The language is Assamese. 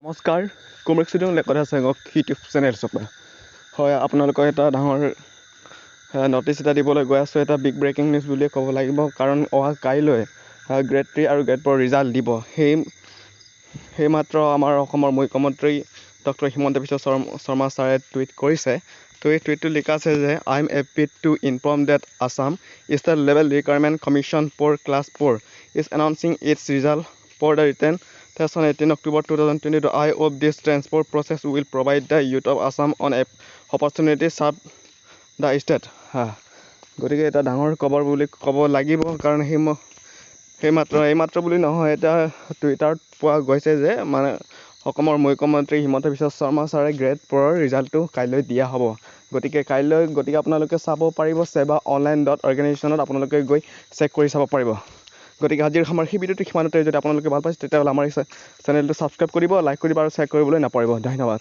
নমস্কাৰ কমৰেক্সিডং লেকত আছে ইউটিউব চেনেলছৰ পৰা হয় আপোনালোকক এটা ডাঙৰ নটিচ এটা দিবলৈ গৈ আছোঁ এটা বিগ ব্ৰেকিং নিউজ বুলিয়ে ক'ব লাগিব কাৰণ অহা কাইলৈ গ্ৰেড 3 আৰু গ্ৰেড 4 ৰিজাল্ট দিব সেইমাত্ৰ আমাৰ অসমৰ মুখ্যমন্ত্ৰী ডক্টৰ হিমন্ত বিশ্ব শৰ্মা ছাৰে টুইট কৰিছে তো এই টুইটটো লিখা আছে যে I am happy to inform that Assam state level recruitment commission for class 4 is announcing its result for the written test on 18 October 2022. I hope this transport process will provide the youth of Assam on a opportunity serve the state. গতিকে এটা ডাঙৰ খবৰ বুলি ক'ব লাগিব কাৰণ এইমাত্ৰ বুলি নহয় এটা টুইটাৰত পোৱা গৈছে যে মানে অসমৰ মুখ্যমন্ত্ৰী হিমন্ত বিশ্ব শৰ্মা ছাৰে গ্ৰেড 4ৰ ৰিজাল্টটো কাইলৈ দিয়া হ'ব গতিকে আপোনালোকে চাব পাৰিব সেৱা online.organization আপোনালোকে গৈ চেক কৰি চাব পাৰিব গতিকে আজিৰ আমাৰ সেই ভিডিঅ'টো সিমানতে যদি আপোনালোকে ভাল পাইছে তেতিয়াহ'লে আমাৰ চেনেলটো ছাবস্ক্ৰাইব কৰিব লাইক কৰিব আৰু শ্বেয়াৰ কৰিবলৈ নাপাহৰিব ধন্যবাদ